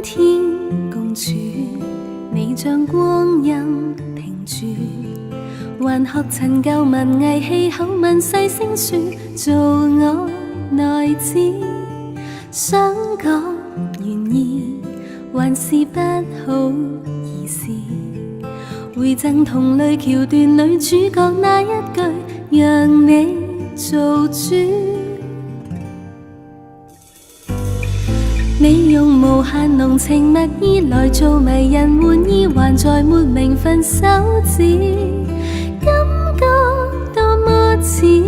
天共處，你將光陰停住，還學陳舊文藝氣口吻細聲說，做我內子，想講願意，還是不好意思，回贈同類橋段女主角那一句，讓你做主。你用無限濃情蜜意來做迷人玩意，還在沒名分手指，感覺多麼似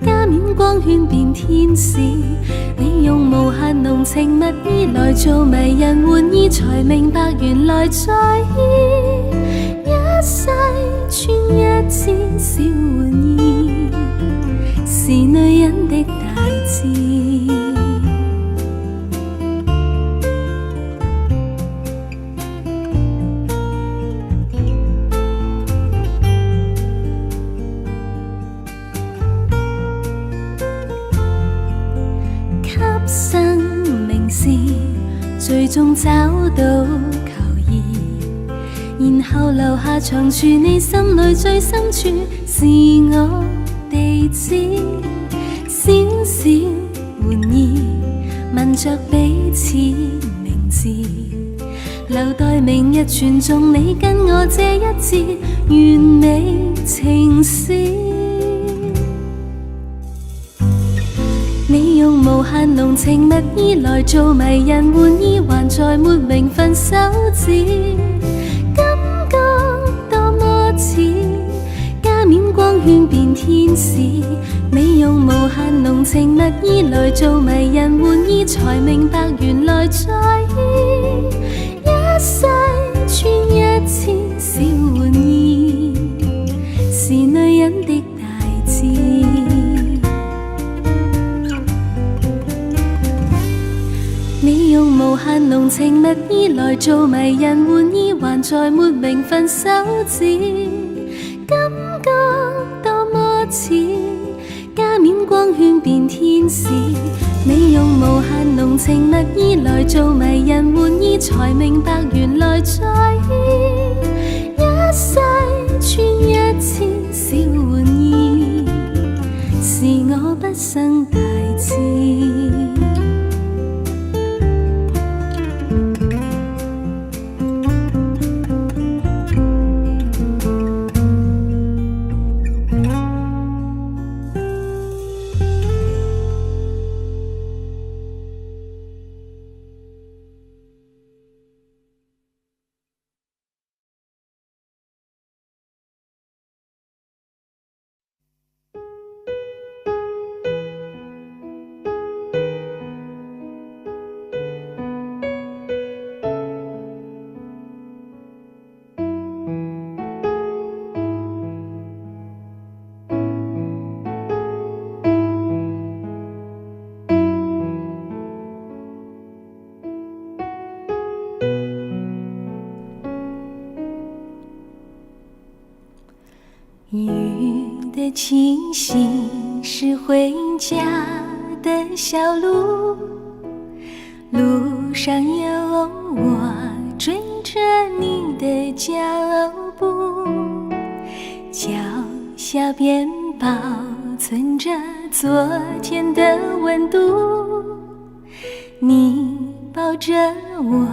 加冕光圈變天使。你用無限濃情蜜意來做迷人玩意，才明白原來在意一世穿一次小玩意，是女人的大志。生命是最終找到求義，然後留下長處，你心裏最深處是我地址。小小玩意，問着彼此名字，留待明日傳頌你跟我這一節完美情史。你用無限濃情蜜意來做迷人玩意，還在沒名分手指，感覺多麼似加冕光圈變天使。你用無限濃情蜜意來做迷人玩意，才明白原來在意一世穿一次小玩意，是女人的大志。你用無限濃情蜜意來做迷人玩意，還在沒名分手指，感覺多麼似加冕光圈變天使。你用無限濃情蜜意來做迷人玩意，才明白原來在意一世穿一次小玩意，是我畢生大志。雨的气息是回家的小路，路上有我追着你的脚步，脚下边保存着昨天的温度，你抱着我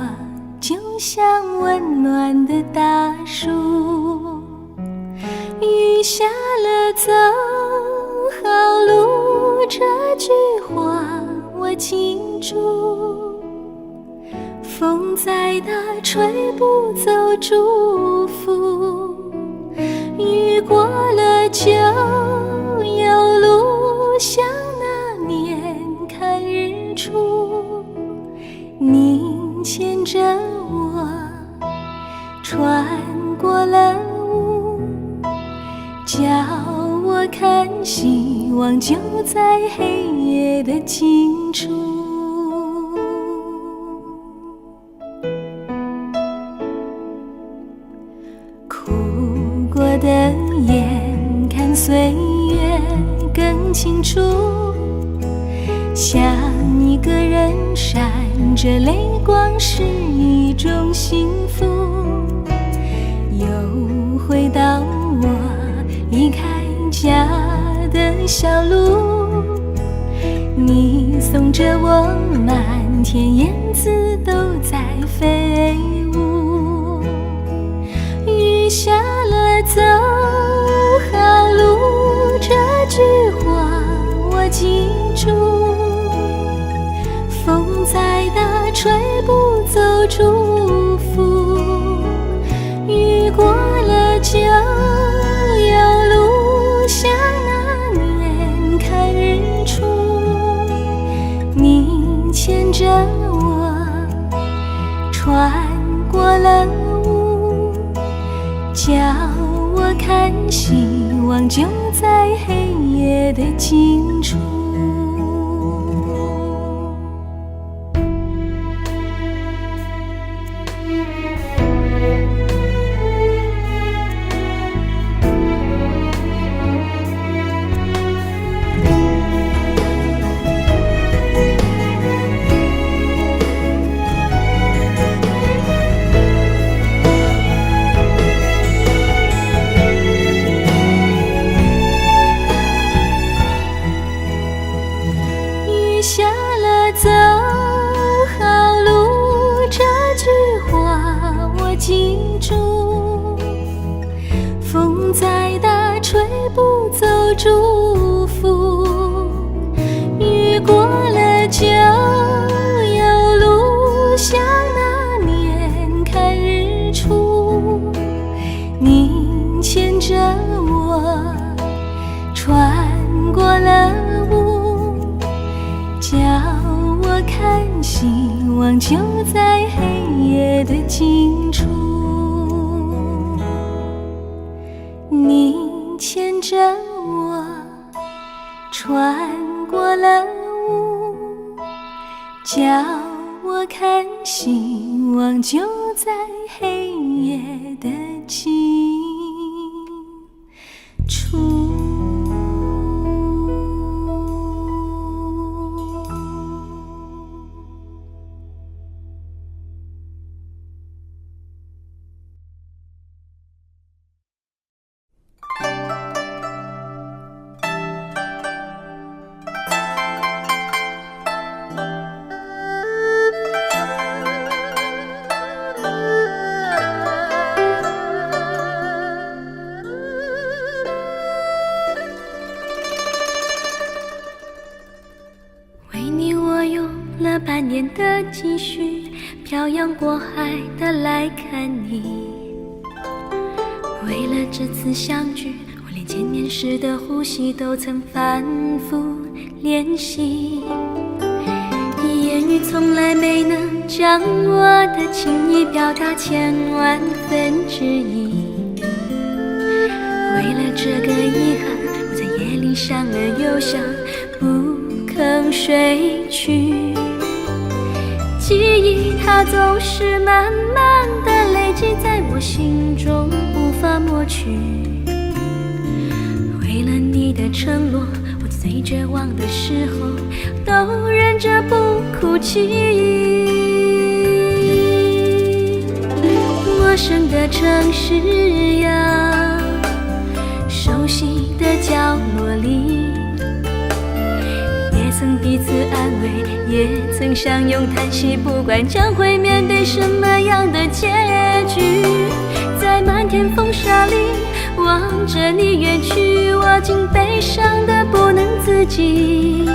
就像温暖的大树。雨下了走好路，这句话我记住，风再大吹不走祝福，雨过了就有路，像那年看日出，你牵着我穿过了叫我看希望就在黑夜的尽处。哭过的眼看岁月更清楚，像一个人闪着泪光是一种幸福，又回到我离开家的小路，你送着我，满天燕子都在飞舞。雨下了走好路，这句话我记住。风再大吹不走祝福，雨过了就有路，像那年看日出。你牵着我穿过了雾，叫我看希望就在黑夜的尽处。下了走好路，这句话我记住。风再大吹不走祝福，雨过了就有路，像那年看日出。你牵着我穿过了叫我看希望就在黑夜的尽处。你牵着我穿过了雾，叫我看希望就在黑夜的尽处。半年的积蓄，漂洋过海的来看你。为了这次相聚，我连见面时的呼吸都曾反复练习。言语从来没能将我的情意表达10000000分之一。为了这个遗憾，我在夜里想了又想，不肯睡去。记忆它总是慢慢地累积在我心中，无法抹去。为了你的承诺，我最绝望的时候都忍着不哭泣。陌生的城市呀，熟悉的角落里，也曾彼此安慰，也曾相拥叹息，不管将会面对什么样的结局。在漫天风沙里望着你远去，我竟悲伤得不能自己。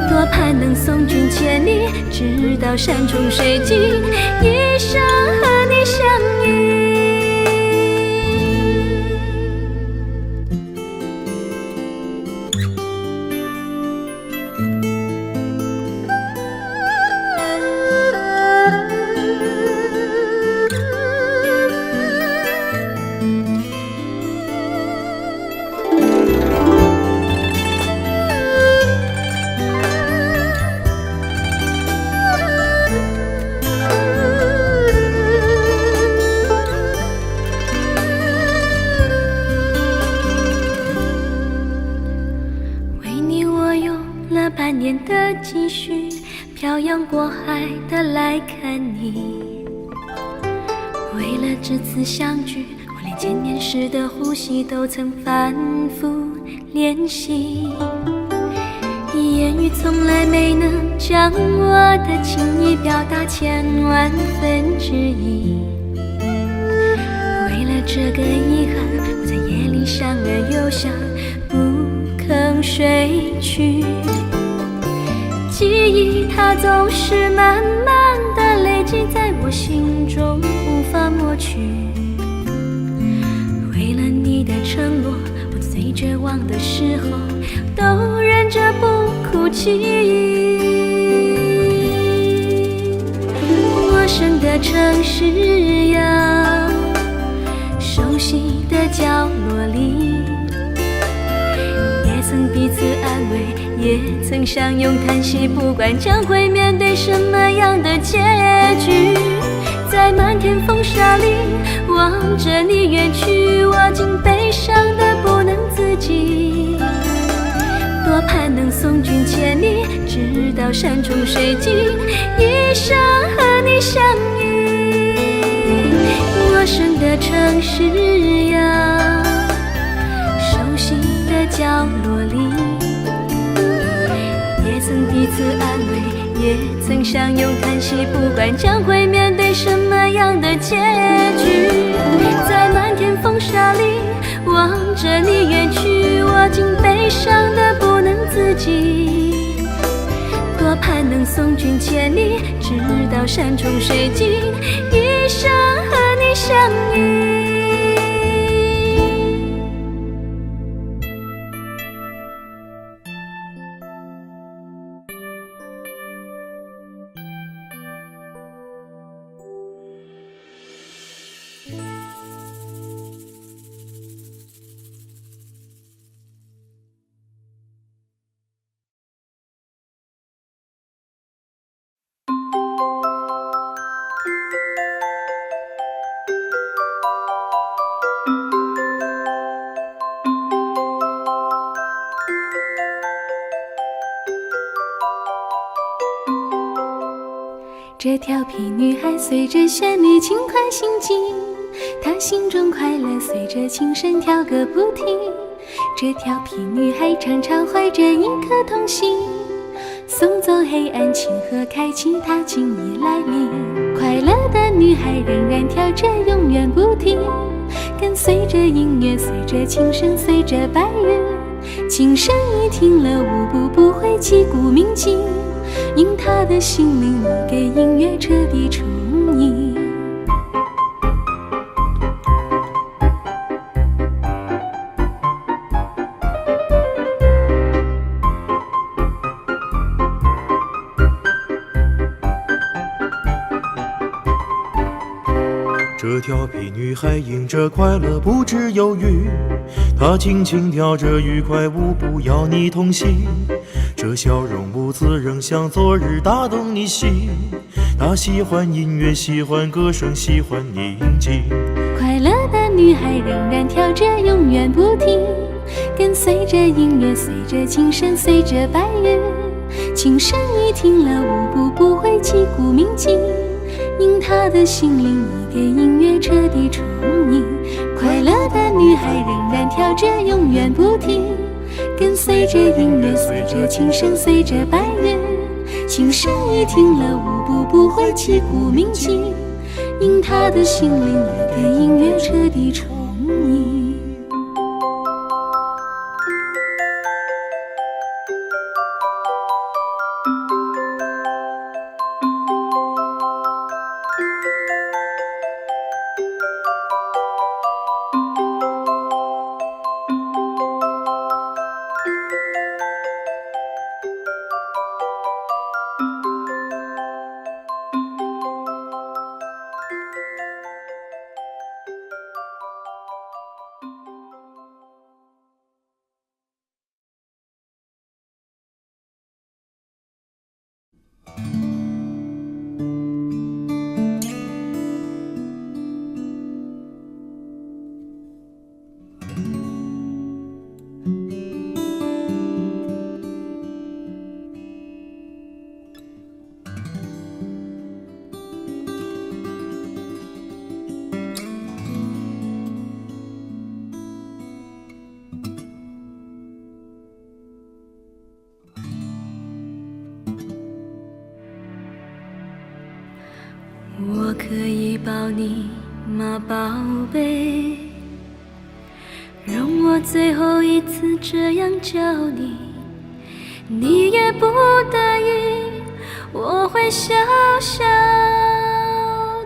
多盼能送君千里，直到山穷水尽，一生和你相依。去，漂洋过海的来看你。为了这次相聚，我连见面时的呼吸都曾反复练习，言语从来没能将我的情意表达千万分之一。为了这个遗憾，我在夜里想了又想，不肯睡去。记忆它总是慢慢的累积在我心中，无法抹去。为了你的承诺，我最绝望的时候都忍着不哭泣。陌生的城市呀，熟悉的角落里，也曾彼此安慰，也曾相拥叹息，不管将会面对什么样的结局。在漫天风沙里望着你远去，我竟悲伤得不能自己。多盼能送君千里，直到山穷水尽，一生和你相依。陌生的城市呀，熟悉的角落里，也曾彼此安慰，也曾相拥叹息，不管将会面对什么样的结局。在漫天风沙里望着你远去，我竟悲伤得不能自己。多盼能送君千里，直到山穷水尽，一生和你相依。这调皮女孩随着旋律轻快行进，她心中快乐随着琴声跳个不停。这调皮女孩常常怀着一颗童心，送走黑暗，庆贺开启她情意来临。快乐的女孩仍然跳着永远不停，跟随着音乐，随着琴声，随着白云。琴声一停了，舞步不会击鼓鸣金，因他的心灵，你给音乐彻底充盈。这调皮女孩迎着快乐不知忧郁，她轻轻跳着愉快舞步要你同行。这笑容兀自仍像昨日打动你心，她喜欢音乐，喜欢歌声，喜欢宁静。快乐的女孩仍然跳着永远不停，跟随着音乐，随着琴声，随着白云。琴声一停了，舞步不会击鼓鸣金，因她的心灵已给音乐彻底充盈。快乐的女孩仍然跳着永远不停，跟随着音乐，随着琴声，随着白云。琴声一停了，舞步不会击鼓鸣金，因她的心灵也给音乐彻底充盈。我可以抱你吗，宝贝？容我最后一次这样叫你，你也不得已，我会小小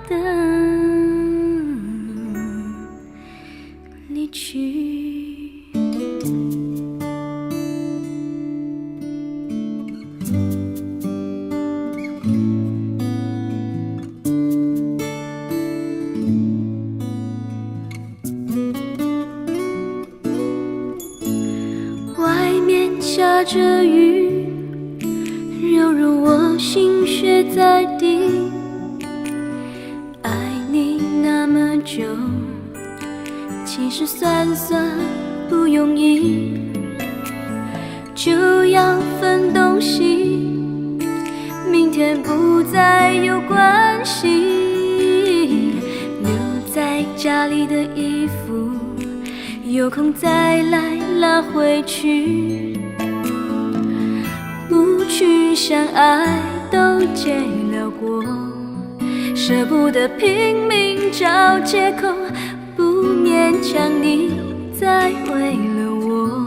的离去。下着雨，犹如我心血在滴。爱你那么久，其实算不容易。就要分东西，明天不再有关系。留在家里的衣服，有空再来拿回去。不去相爱都戒了过，舍不得拼命找借口，不勉强你再为了我，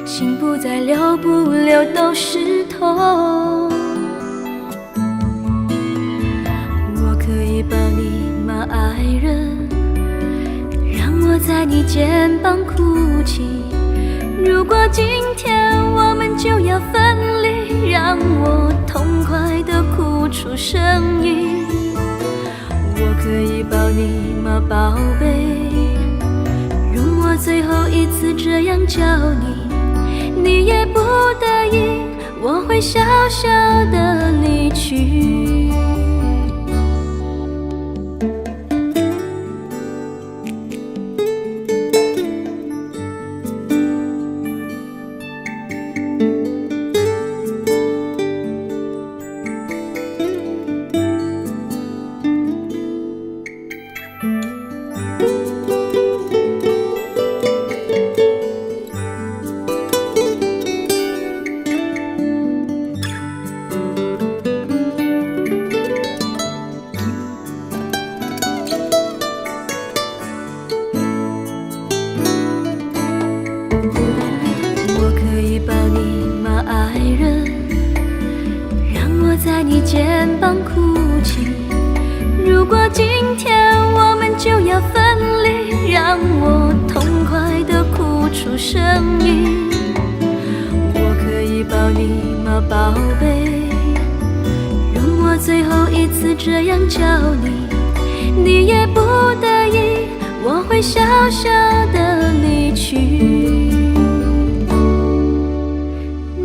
心不再留，不留都是痛。我可以抱你吗，爱人？让我在你肩膀哭泣。如果今天我们就要分离，让我痛快地哭出声音。我可以抱你吗，宝贝？容我最后一次这样叫你，你也不得已，我会小小地离去。在你肩膀哭泣。如果今天我们就要分离，让我痛快地哭出声音。我可以抱你吗，宝贝？容我最后一次这样叫你，你也不得已，我会小小地离去。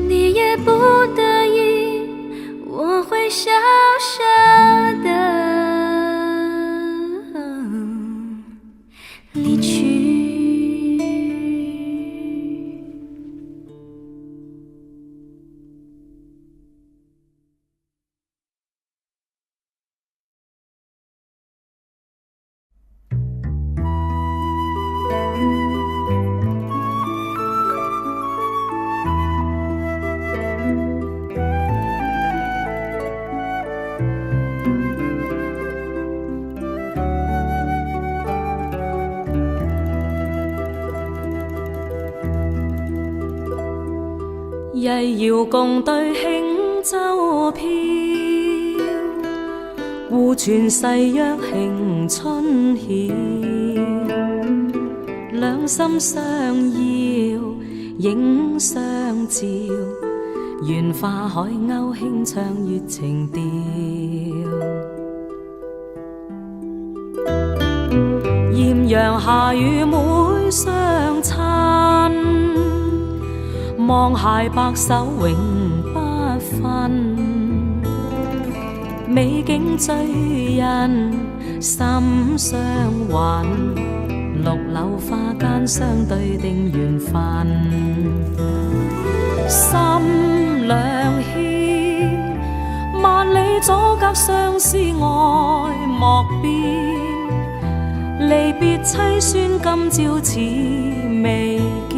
你也不得已，我会小小的离去。曳搖共对輕舟飄，互傳誓約慶春曉。兩心相邀影相照，緣化海鷗輕唱月情調。豔陽下與妹相親，望偕白首永不分，美景醉人心相韻，綠柳花間相對定緣分。心兩牽，萬里阻隔相思愛莫變，離別凄酸今朝似未見。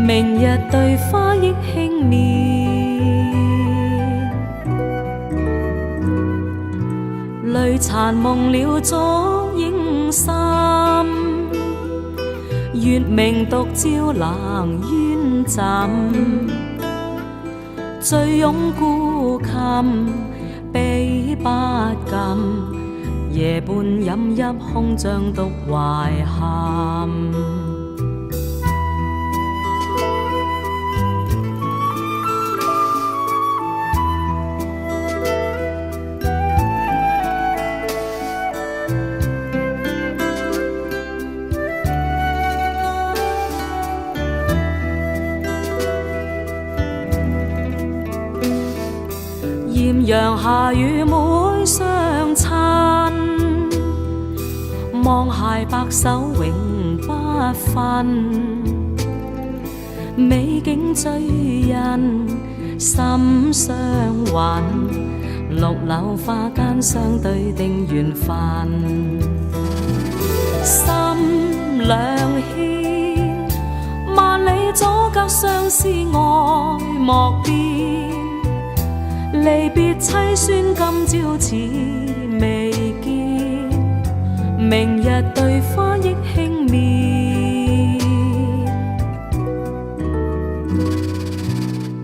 明日對花憶輕面，残蒙了昨影深，月明独照冷冤枕。醉拥孤琴，悲不禁，夜半饮泣空像独怀憾。艳阳下與妹相親，望偕白首永不分。美景醉人心相韻，綠柳花間相對定緣分。心兩牽，萬里阻隔相思愛莫變。離別凄酸，今朝似未見，明日對花憶輕面。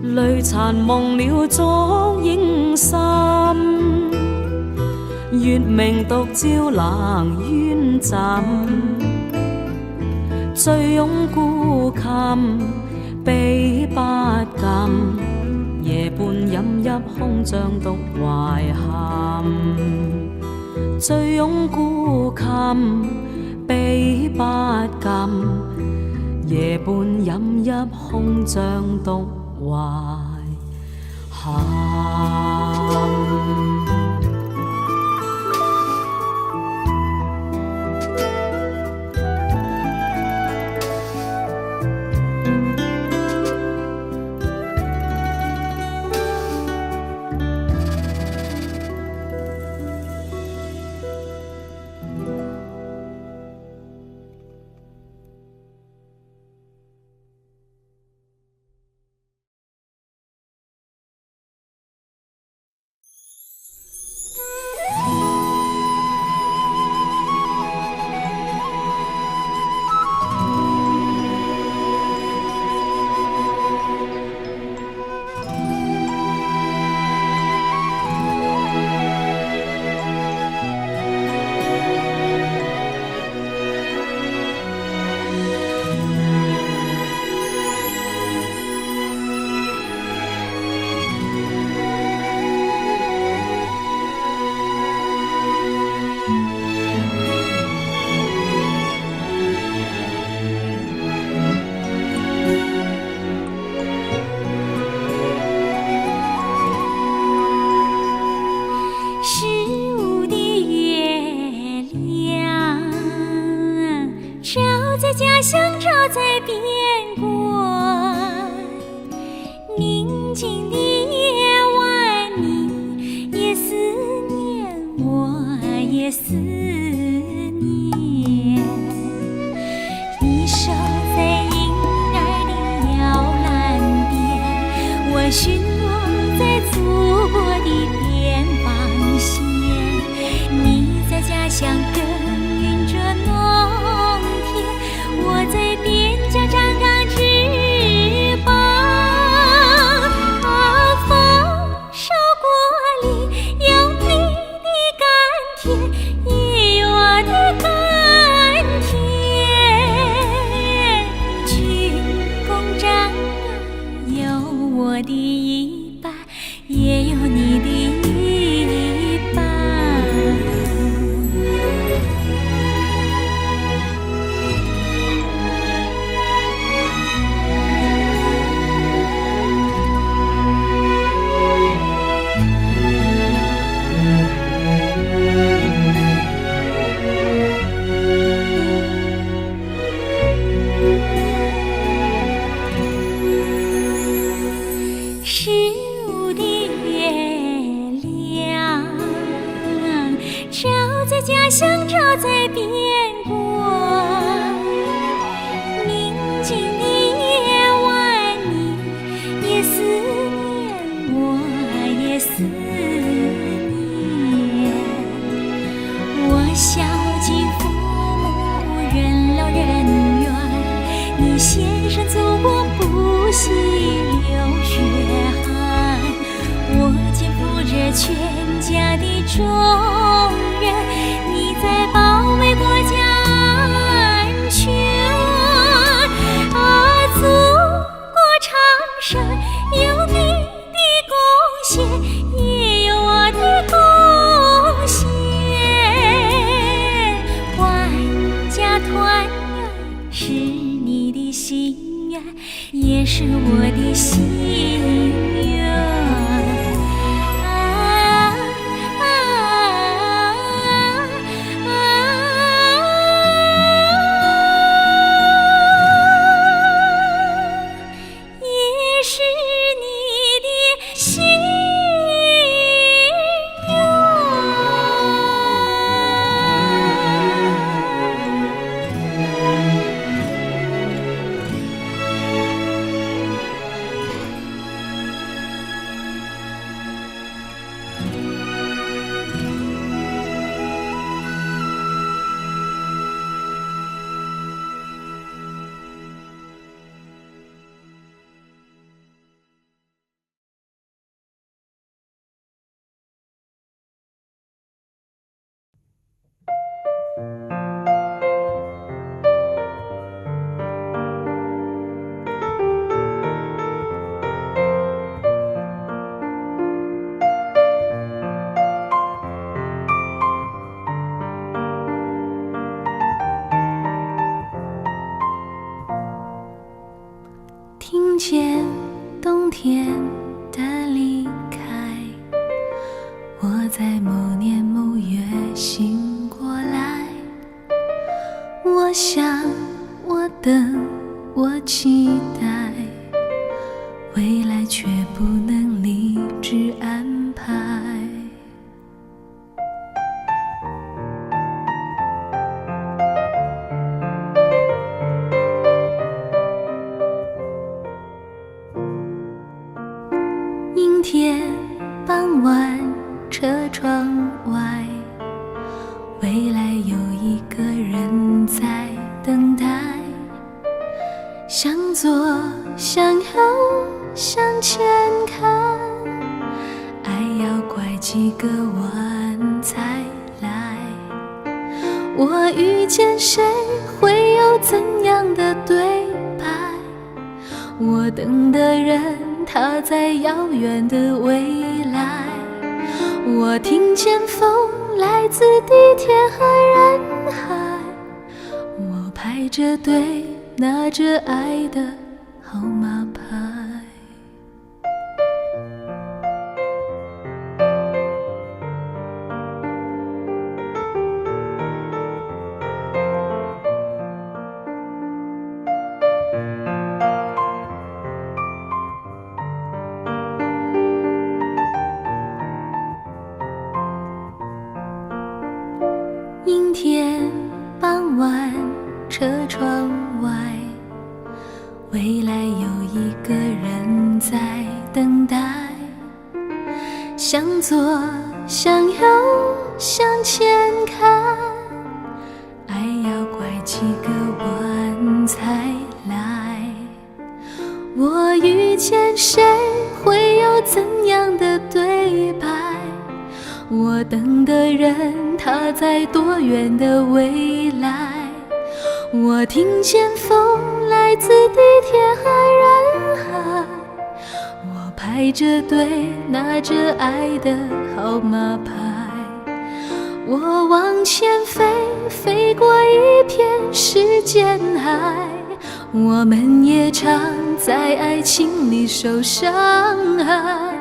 淚殘蒙了昨影深，月明獨照冷冤枕。醉擁孤琴，悲不禁。夜半飲泣空像獨懷憾，醉擁孤琴，悲不禁。夜半飲泣空像獨懷憾。家乡照在边关，宁静的夜晚，你也思念，我也思念。你守在婴儿的摇篮边，我巡逻在祖国的边防线。你在家乡耕耘着农田，我在边疆张张翅膀。丰收过里有你的甘甜，也有我的甘甜。军功章有我的一半，也有你的一半。15的月亮照在家乡，照在边关。宁静的夜晚，你也思念，我也思念。孝敬父母，任劳任怨，你献身祖国，不惜流血汗。我肩负着全家的重任，你在保卫国家安全。祖国昌盛，有你的贡献，也有我的贡献。万家团圆是你的心愿，也是我的心愿。也是你的心听见冬天的离开，我在某年某月醒过来。我想，我等，我期待，未来却不能理智安排。阴天傍晚，车窗外，未来有一个人在等待。向左，向右，向前看，爱要拐几个弯才来。我遇见谁，会有怎样的对白？我等的人，他在遥远的未来。我听见风来自地铁和人海，我排着队拿着爱的号码牌。阴天傍晚，车窗外，未来有一个人在等待。向左，向右，向前看，爱要拐几个弯才来。我遇见谁，会有怎样的对白？我等的人，他在多远的未来？我听见风来自地铁和人海，我排着队拿着爱的号码牌。我往前飞，飞过一片时间海，我们也常在爱情里受伤害。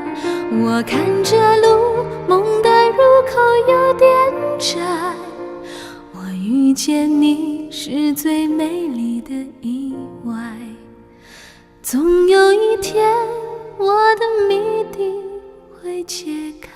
我看着路，梦的入口有点窄，我遇见你是最美丽的意外。总有一天，我的谜底会解开。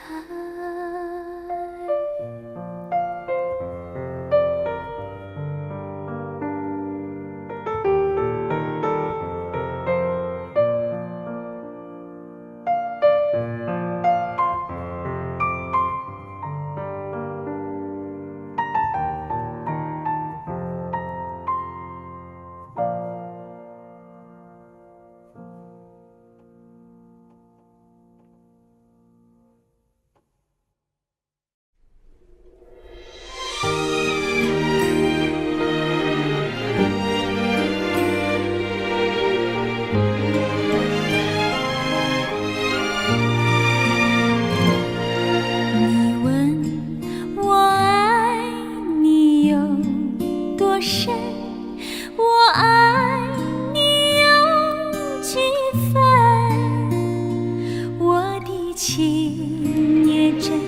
情也真，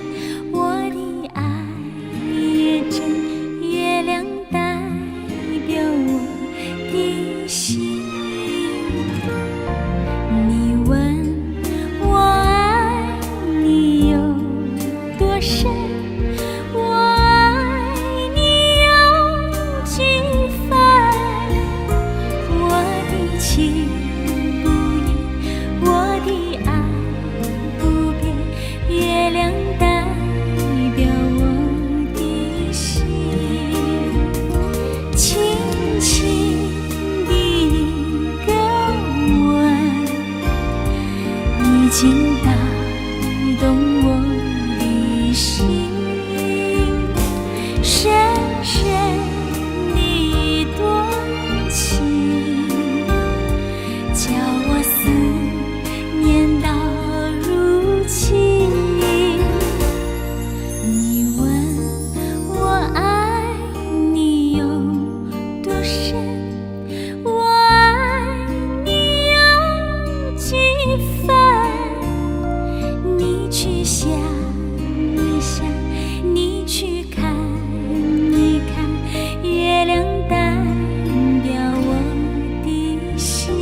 我的爱也真，月亮代表我的心。你问我爱你有多深，我爱你有几分，我的情不移，我的爱不变，月亮代表我的心。轻轻的一个吻，已经打动我的心。深深的一段情，叫我思念到如今。你问我爱你有多深，我爱你有几分，你去想一想，你去看一看，月亮代表我的心。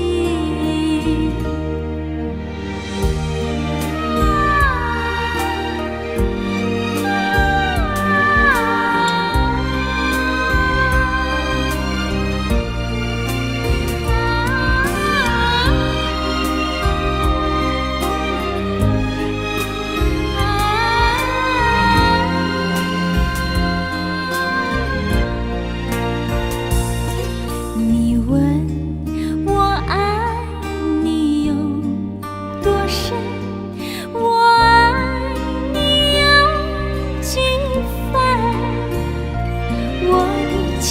你问我爱你有多深，我爱你有几分，我的情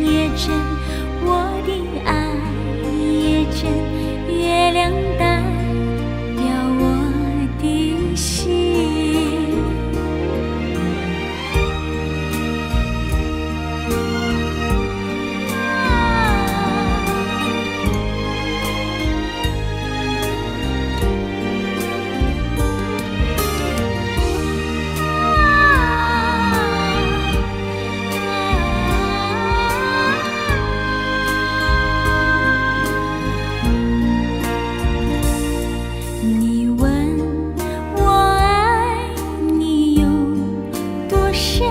也真，我的爱也真，月亮代表我的心。你问我爱你有多深，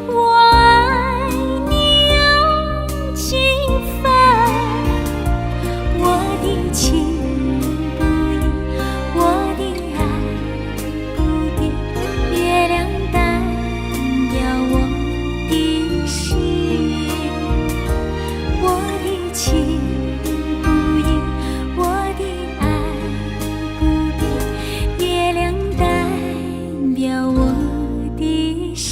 我爱你有几分，我的情不移，我的爱不变，月亮代表我的心。我的情不移，我的爱不变，月亮代表我的心。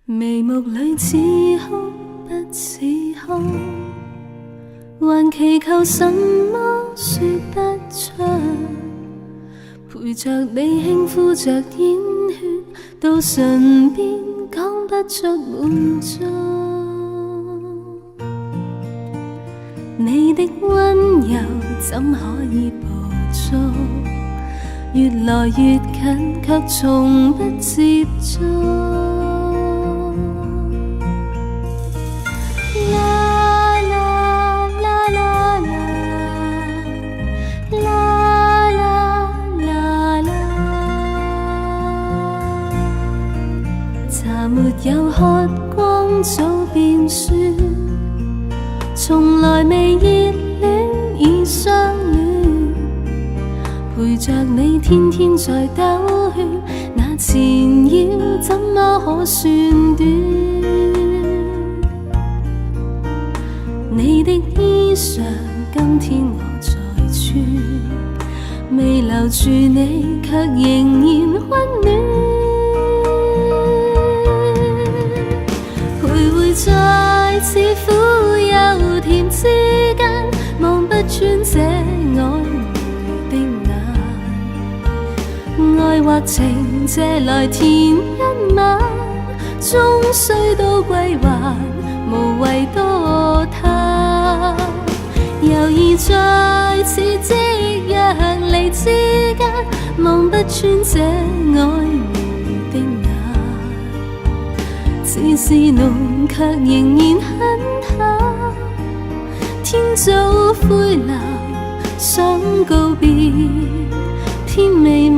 眉目里似哭不似哭，還祈求什麼說不出，陪着你輕呼着煙血，到唇邊講不出滿足。你的溫柔怎可以捕捉？越來越近，卻從不接觸。沒有喝光早便算，從來未熱戀已相戀，陪着你天天在兜圈，那纏繞怎麼可算短？你的衣裳今天我在穿，未留住你卻仍然溫暖。在似苦又甜之間，望不穿這曖昧的眼，愛或情借來填一晚，終須都歸還，無謂多他。猶豫在此夕陽離之間，望不穿這曖昧的眼，似是濃卻仍然很淡。天早灰藍，想告別，天未晚。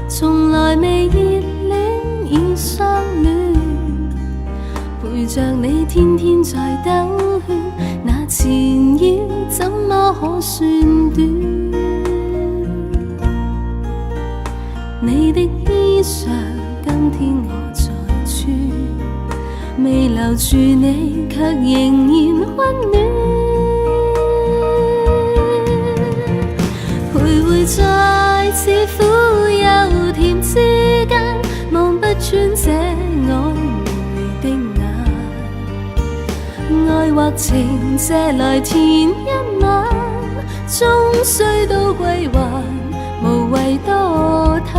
從來未熱戀已相戀，陪着你天天在兜圈，那纏繞怎麼可算短？你的衣裳今天我在穿，未留住你卻仍然溫暖。徘徊在似苦又甜之間，望不穿這曖昧的眼。愛或情借來填一晚，終須都歸還，無謂多他。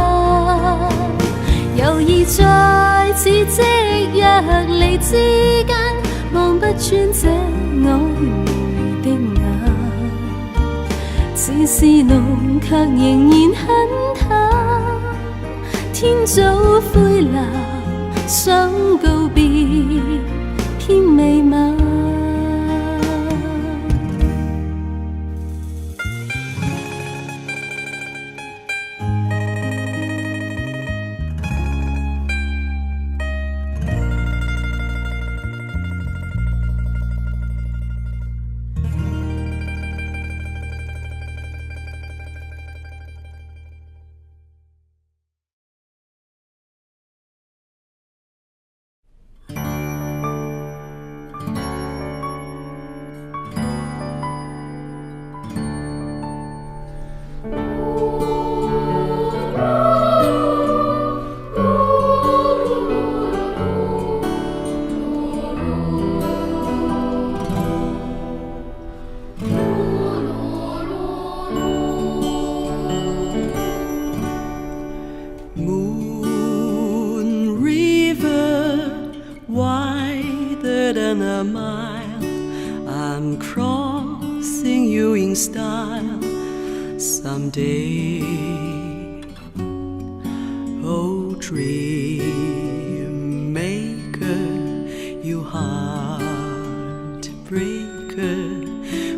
猶豫在此夕陽離之間，望不穿這曖昧的眼。似是濃卻仍然很淡，天早灰藍，想告別，天未晚。A mile, I'm crossing you in style someday. Oh, dream maker, you heartbreaker,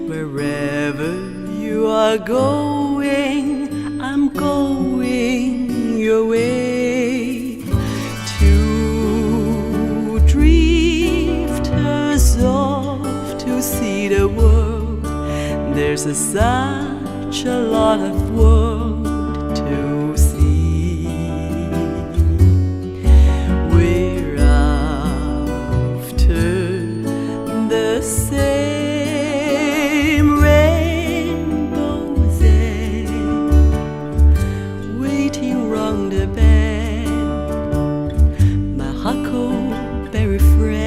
wherever you are going, I'm going your way. Off to see the world, there's such a lot of world to see. We're after the same rainbow's end, waiting round the bend, my huckleberry friend.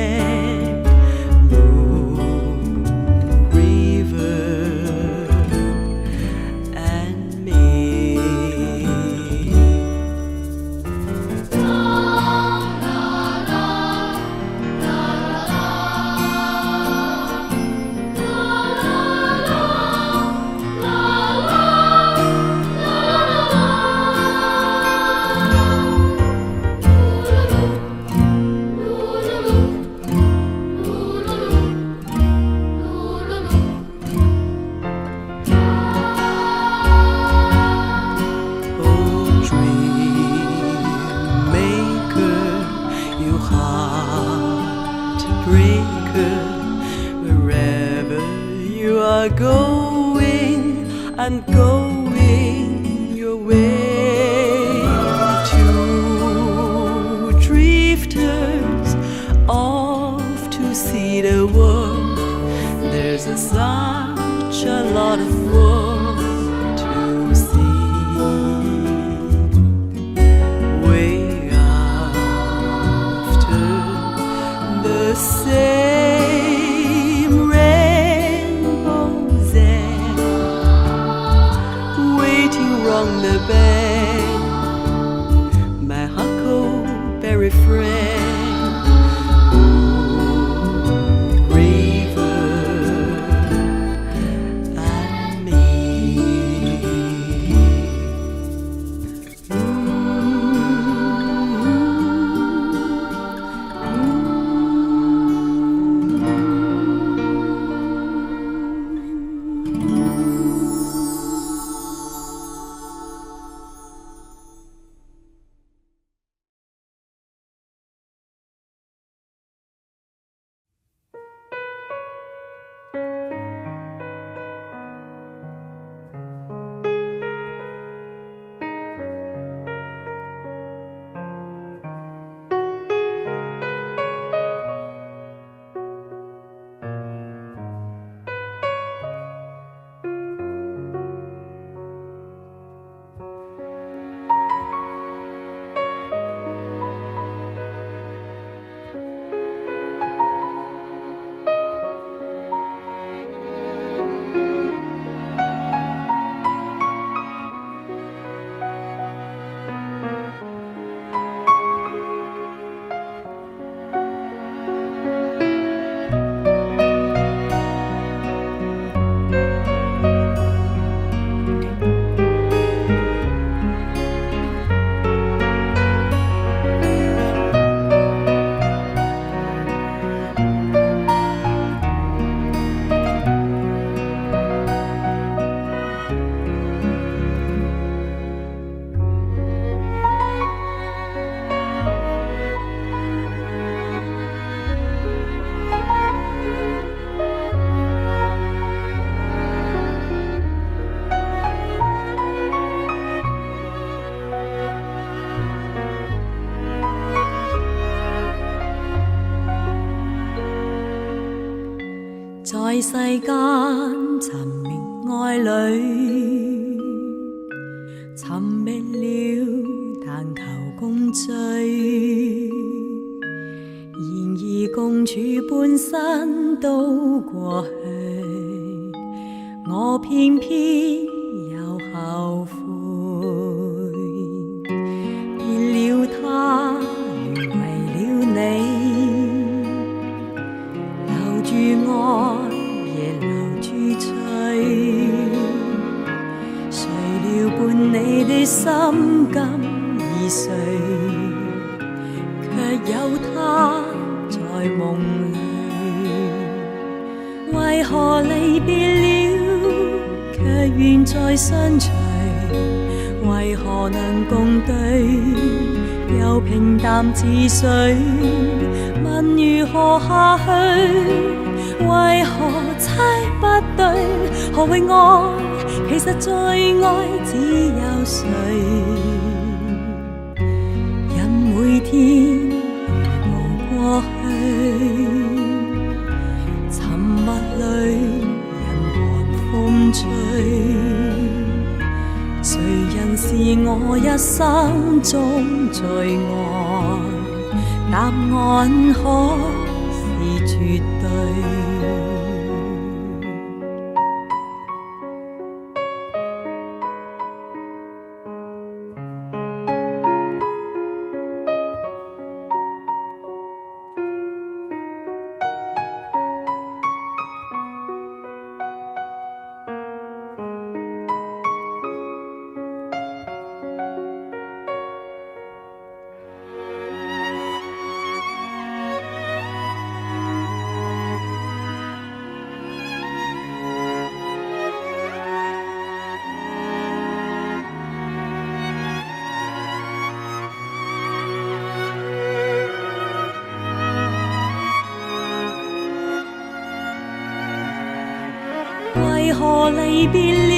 breaker. Wherever you are going, I'm going your way. Two drifters off to see the world. There's such a lot of world to see. Way after the same rainbow's end, waiting round the bend, my huckleberry friend.在世間尋覓愛侶，尋覓了但求共聚，然而共處半生都過去，我偏偏又後悔，變了他，聯為了你，留住愛。你的心今已碎，卻有他在夢裏。為何離別了，卻願再相隨？為何能共對，又平淡似水？問如何下去？為何猜不對？何謂愛？其實最愛只有誰？任每天如無過去，沉默裏人寒風吹。誰人是我一生中最愛？答案可是絕對。何离别了，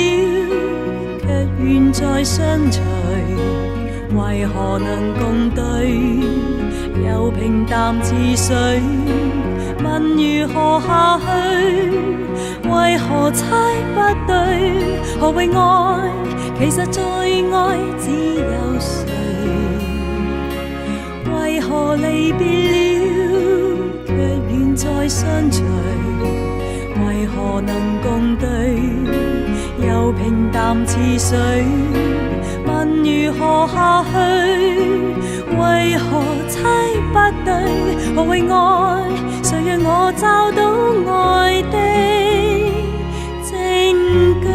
却愿再相随？为何能共对，又平淡似水？问如何下去？为何猜不对？何谓爱？其实最爱只有谁？为何离别了，却愿再相随？为何能共对，又平淡似水？问如何下去？为何猜不对？何谓爱？谁让我找到爱的证据？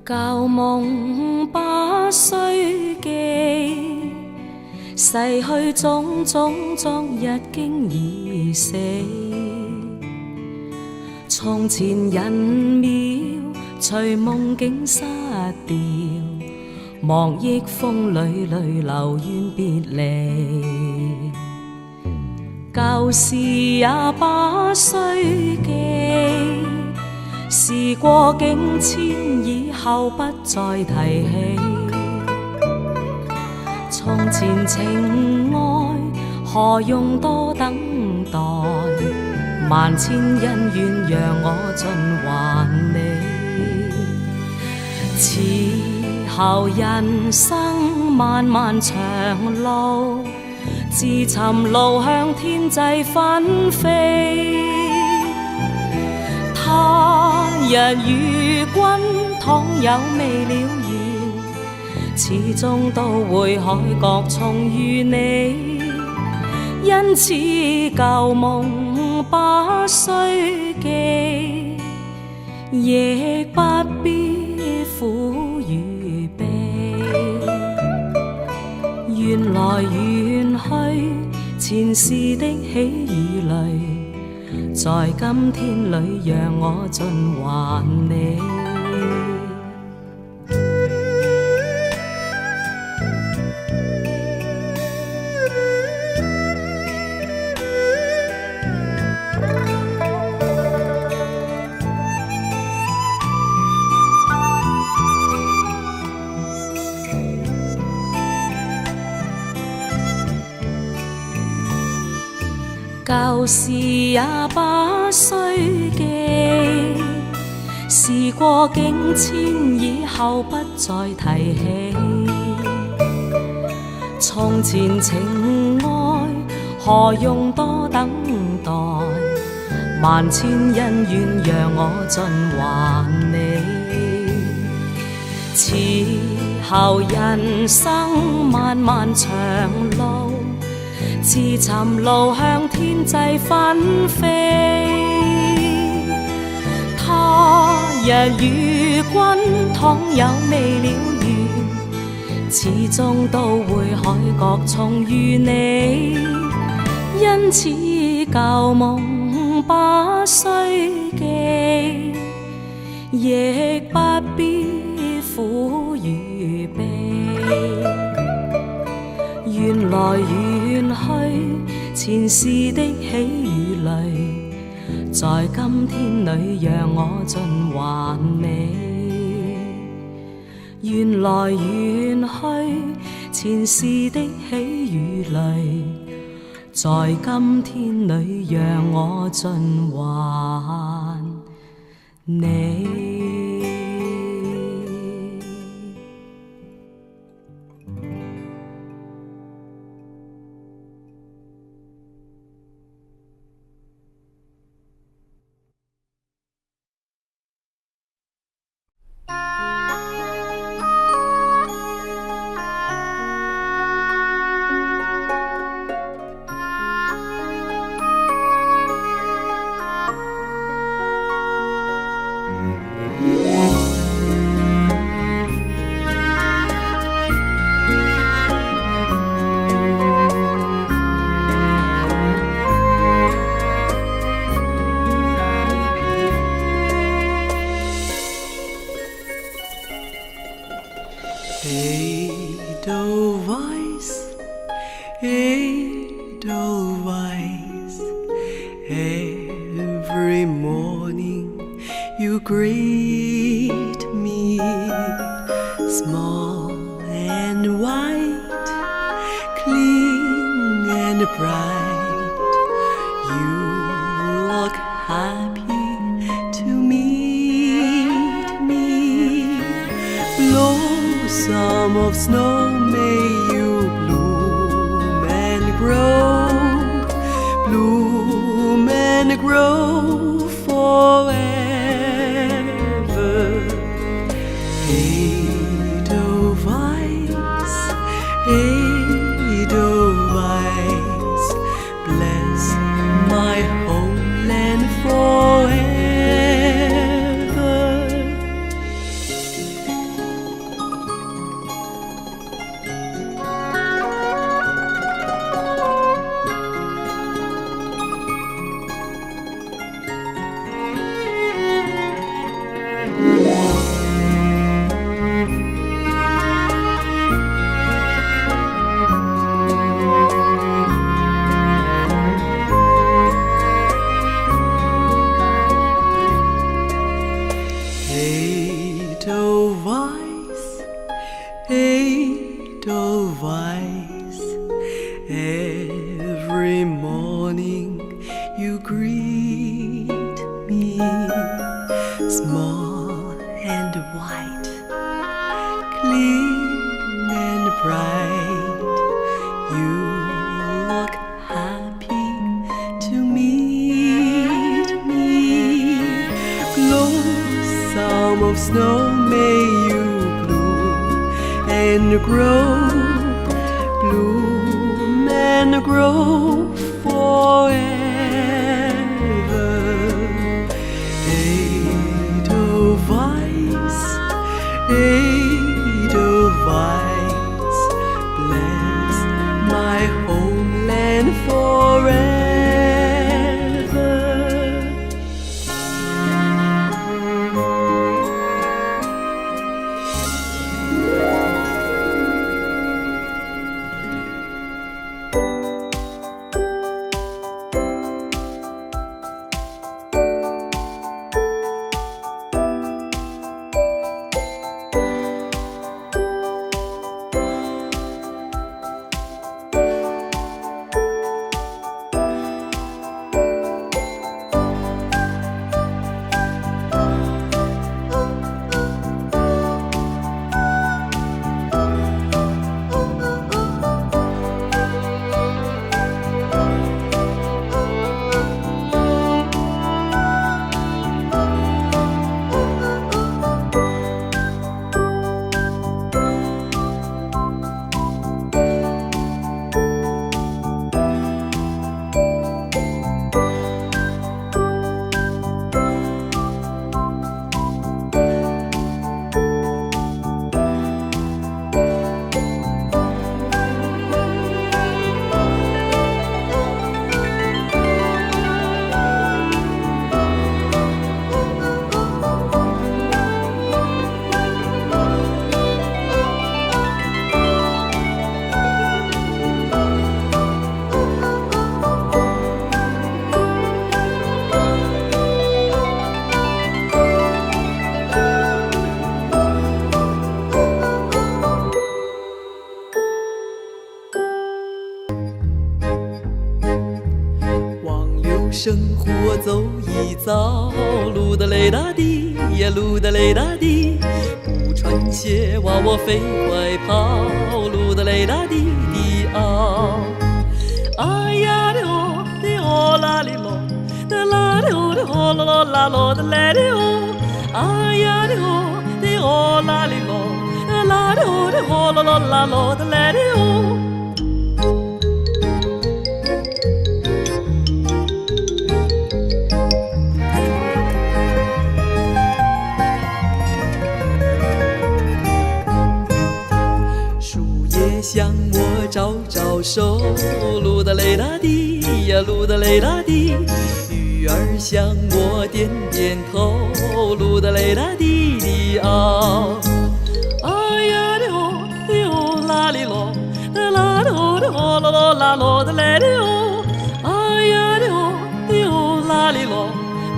旧梦不需记，逝去种种昨日经已死。从前人渺，随梦境失掉，忘忆风里泪流怨别离。旧事也不需记，时过境迁，以后不再提起。从前情爱，何用多等待？万千恩怨，让我尽还你。此后人生漫漫长路，自寻路向天际纷飞。他日与君倘有未了缘，始终都会海角重遇你。因此旧梦不需记，亦不必苦与悲。缘来缘去，前事的喜与泪，在今天里让我尽还你。旧事也不需记，时过境迁，以后不再提起。从前情爱，何用多等待？万千恩怨，让我尽还你。此后人生漫漫长路，自寻路向天际纷飞。他日与君倘有未了缘，始终都会海角重遇你。因此旧梦不需记，亦不必苦与悲。缘来缘去，前事的喜与泪，在今天里让我尽还你。缘来缘去，前事的喜与泪，在今天里让我尽还你。Edelweiss, Edelweiss, every morning you greet me, small and white, clean and bright. You look happy to meet me. Blossom of snow, may you bloom and grow, bloom and grow forever. Edelweiss, Edelweiss, bless my homeland forever. Edelweiss, Edelweiss, every morning you greet me, small and white, clean and bright. You look happy to meet me. Blossom of snow, may you bloom and grow, bloom and grow forever. Edelweiss, Edelweiss, bless my homeland forever.生活走一遭，噜的嘞哒滴呀，噜的嘞哒滴，不穿鞋娃娃飞快跑，噜的嘞哒滴滴嗷。哎呀的哦的哦啦哩咯，的啦的哦的哦啦咯啦咯的嘞的哦，哎呀的哦的哦啦哩咯，的啦的哦的哦啦咯啦咯的嘞的哦。向我招招手，噜哒嘞哒滴呀，噜哒嘞哒滴。鱼儿向我点点头，噜哒嘞哒滴滴嗷。哎呀的哦啦咯的嘞的哦，哎呀的哦的哦啦哩咯，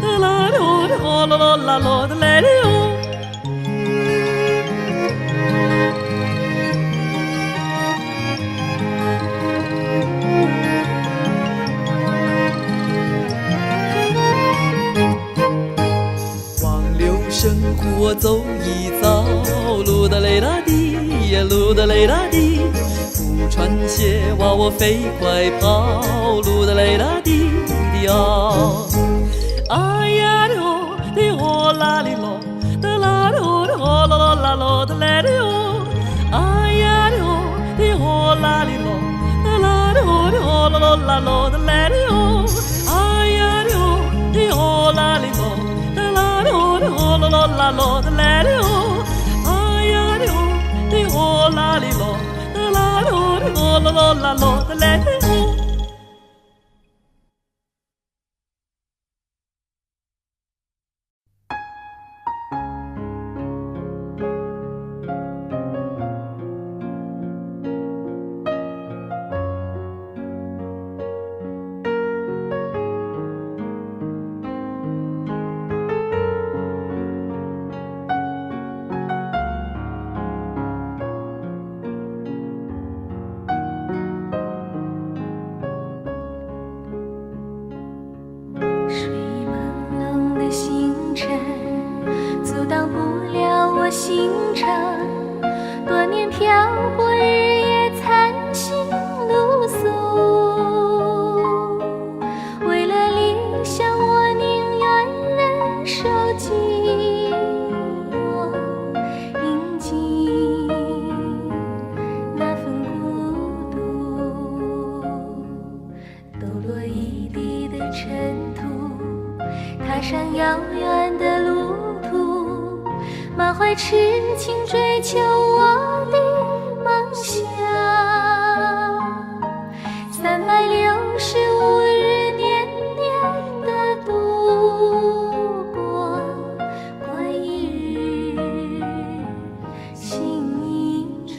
的啦的哦的哦咯咯啦咯的嘞的哦。生活走一遭，噜哒嘞哒滴呀，噜哒嘞哒滴，不穿鞋哇我飞快跑，噜哒嘞哒滴滴哦，哎呀的哦的哦啦哩咯，哒啦的哦的哦啦咯啦咯的嘞的哦，哎呀的哦的哦啦哩咯，哒啦的哦的哦啦咯啦咯的嘞的哦，哎呀的哦的哦啦哩咯。哦啦啦啦咯的嘞的哦，哎呀的哦的哦啦哩咯，的啦的哦的哦啦啦啦咯的嘞的哦。行程，多年漂泊，日夜残心露宿。为了理想，我宁愿忍受寂寞，饮尽那份孤独。抖落一地的尘土，踏上遥远的路途，满怀痴情追求我的梦想。365日年年的度过，过一日心一程。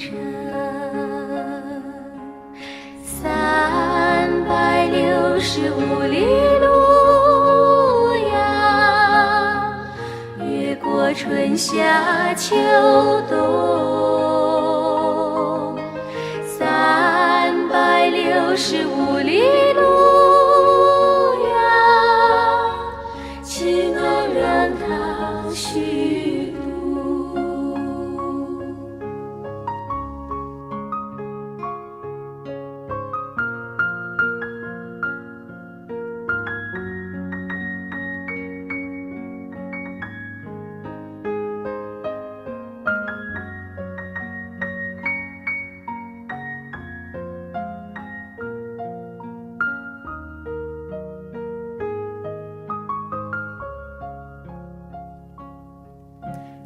365里路呀，越过春夏秋冬。365里路呀，岂能让它虚度？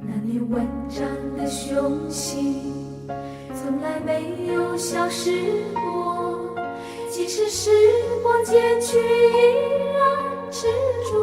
那年万丈的雄心，从来没有消失过。即使时光渐去，依然执着。